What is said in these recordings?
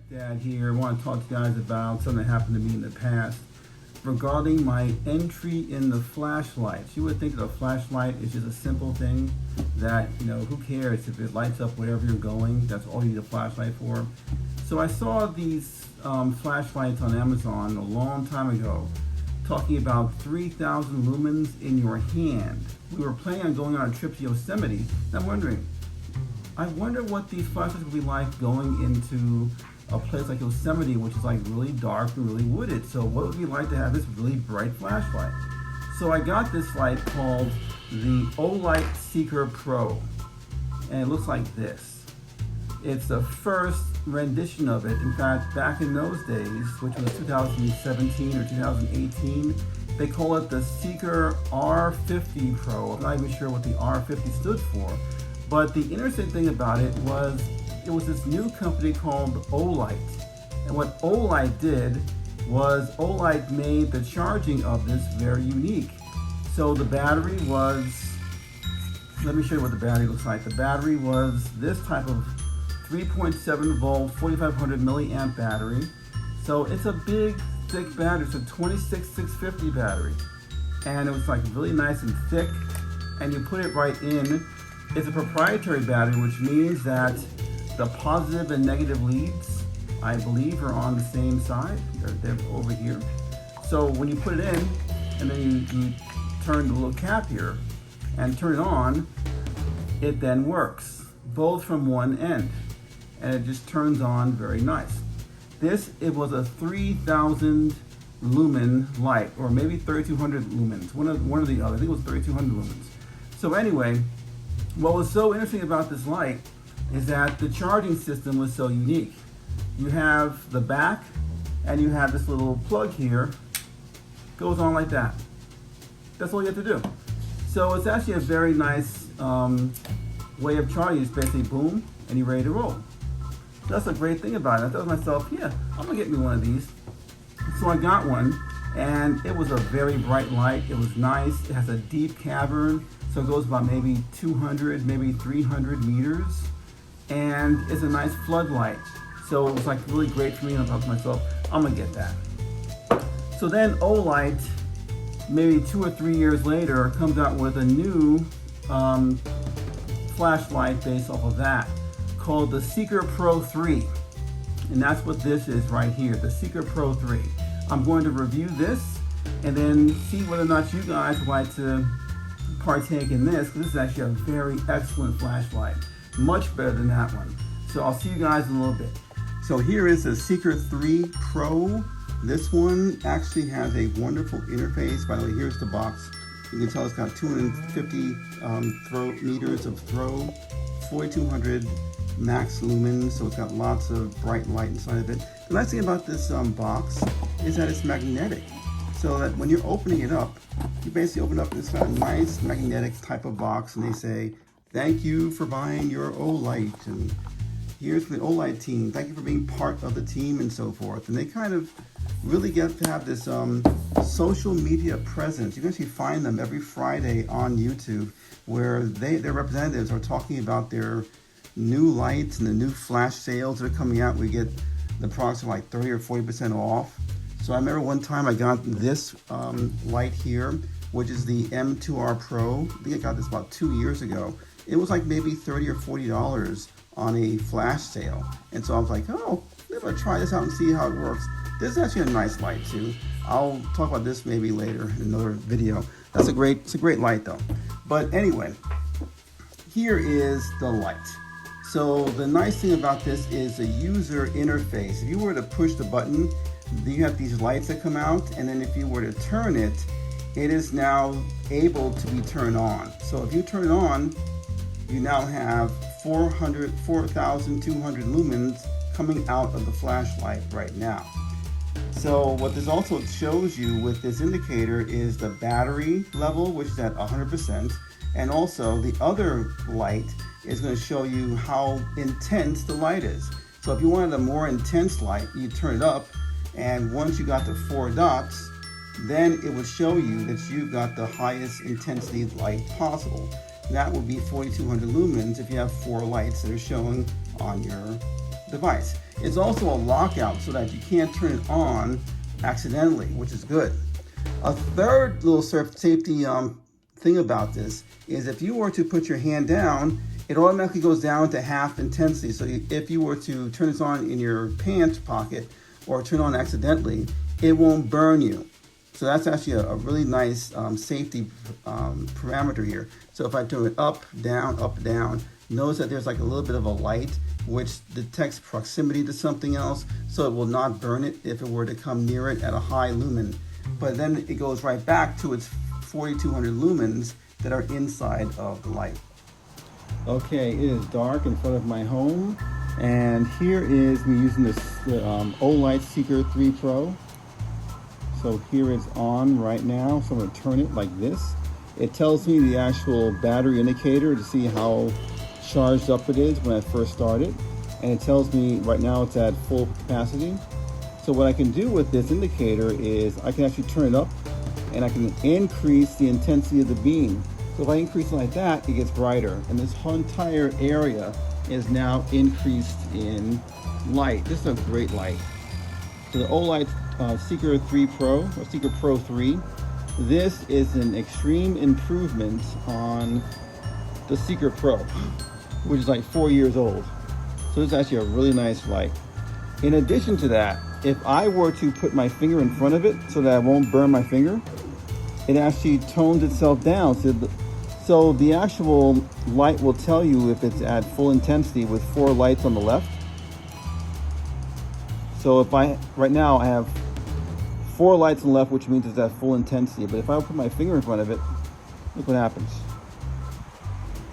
Dad here. I want to talk to you guys about something that happened to me in the past regarding my entry in the flashlights. You would think that a flashlight is just a simple thing that, who cares if it lights up wherever you're going? That's all you need a flashlight for. So I saw these flashlights on Amazon a long time ago talking about 3,000 lumens in your hand. We were planning on going on a trip to Yosemite, and I wonder what these flashlights would be like going into a place like Yosemite, which is like really dark and really wooded. So what would it be like to have this really bright flashlight? So I got this light called the Olight Seeker Pro, and it looks like this. It's the first rendition of it. In fact, back in those days, which was 2017 or 2018, they call it the Seeker R50 Pro. I'm not even sure what the R50 stood for. But the interesting thing about it was this new company called Olight. And what Olight did was Olight made the charging of this very unique. So the battery was, let me show you what the battery looks like. The battery was this type of 3.7 volt, 4,500 milliamp battery. So it's a big, thick battery. It's a 26650 battery. And it was like really nice and thick. And you put it right in. It's a proprietary battery, which means that the positive and negative leads, I believe, are on the same side. They're over here. So when you put it in, and then you turn the little cap here and turn it on, it then works, both from one end. And it just turns on very nice. It was a 3,000 lumen light, or maybe 3,200 lumens, one or the other. I think it was 3,200 lumens. So anyway, what was so interesting about this light is that the charging system was so unique. You have the back, and you have this little plug here, goes on like that. That's all you have to do. So it's actually a very nice way of charging. It's basically boom, and you're ready to roll. That's a great thing about it. I thought to myself, yeah, I'm gonna get me one of these. So I got one, and it was a very bright light. It was nice. It has a deep cavern, so it goes about maybe 200, maybe 300 meters. And it's a nice floodlight. So it was like really great for me, and I thought to myself, I'm gonna get that. So then Olight, maybe 2 or 3 years later, comes out with a new flashlight based off of that called the Seeker Pro 3. And that's what this is right here, the Seeker Pro 3. I'm going to review this and then see whether or not you guys would like to partake in this, because this is actually a very excellent flashlight. Much better than that one. So I'll see you guys in a little bit. So here is the Seeker 3 Pro. This one actually has a wonderful interface. By the way, here's the box. You can tell it's got 250 meters of throw, 4,200 max lumens, so it's got lots of bright light inside of it. The nice thing about this box is that it's magnetic. So that when you're opening it up, you basically open up this kind of nice magnetic type of box, and they say, thank you for buying your Olight, and here's the Olight team. Thank you for being part of the team, and so forth. And they kind of really get to have this social media presence. You can actually find them every Friday on YouTube, where their representatives are talking about their new lights and the new flash sales that are coming out. We get the products are like 30 or 40% off. So I remember one time I got this light here, which is the M2R Pro. I think I got this about 2 years ago. It was like maybe $30 or $40 on a flash sale. And so I was like, oh, I'm gonna try this out and see how it works. This is actually a nice light too. I'll talk about this maybe later in another video. It's a great light though. But anyway, here is the light. So the nice thing about this is the user interface. If you were to push the button, you have these lights that come out, and then if you were to turn it, it is now able to be turned on. So if you turn it on, you now have 4,200 lumens coming out of the flashlight right now. So what this also shows you with this indicator is the battery level, which is at 100%, and also the other light is going to show you how intense the light is. So if you wanted a more intense light, you turn it up, and once you got the 4 dots, then it would show you that you got the highest intensity light possible. That would be 4,200 lumens if you have 4 lights that are showing on your device. It's also a lockout so that you can't turn it on accidentally, which is good. A third little safety thing about this is if you were to put your hand down, it automatically goes down to half intensity. So if you were to turn this on in your pants pocket or turn it on accidentally, it won't burn you. So that's actually a really nice safety parameter here. So if I turn it up, down, notice that there's like a little bit of a light which detects proximity to something else, so it will not burn it if it were to come near it at a high lumen. But then it goes right back to its 4200 lumens that are inside of the light. Okay, it is dark in front of my home, and here is me using this Olight Seeker Pro. So here it's on right now, so I'm going to turn it like this. It tells me the actual battery indicator to see how charged up it is when I first start it, and it tells me right now it's at full capacity. So what I can do with this indicator is I can actually turn it up and I can increase the intensity of the beam. So if I increase it like that, it gets brighter, and this whole entire area is now increased in light. This is a great light. So the Olight Seeker 3 Pro, or Seeker Pro 3, this is an extreme improvement on the Seeker Pro, which is like 4 years old. So this is actually a really nice light. In addition to that, if I were to put my finger in front of it so that I won't burn my finger, it actually tones itself down. So the actual light will tell you if it's at full intensity with 4 lights on the left. So right now I have 4 lights on the left, which means it's at full intensity. But if I put my finger in front of it, look what happens.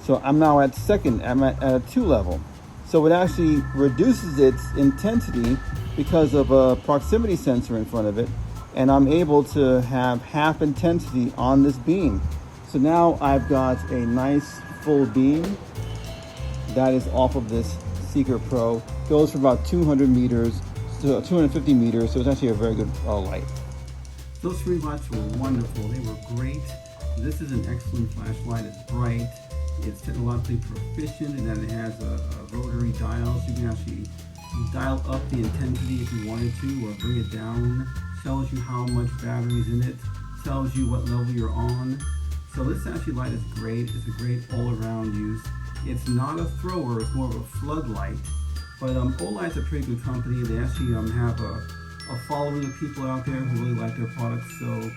So I'm now at second, I'm at a 2 level. So it actually reduces its intensity because of a proximity sensor in front of it, and I'm able to have half intensity on this beam. So now I've got a nice full beam that is off of this Seeker Pro. Goes for about 200 meters to 250 meters, so it's actually a very good light. Those 3 lights were wonderful. They were great. This is an excellent flashlight. It's bright. It's technologically proficient in that it has a rotary dial, so you can actually dial up the intensity if you wanted to, or bring it down. Tells you how much battery is in it. Tells you what level you're on. So this actually light is great. It's a great all-around use. It's not a thrower. It's more of a floodlight. But Olight's a pretty good company. They actually have a following of people out there who really like their products. So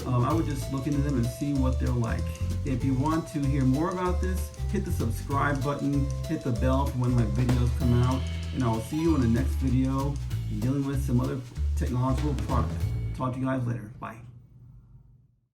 I would just look into them and see what they're like. If you want to hear more about this, hit the subscribe button, hit the bell for when my videos come out, and I'll see you in the next video dealing with some other technological product. Talk to you guys later. Bye.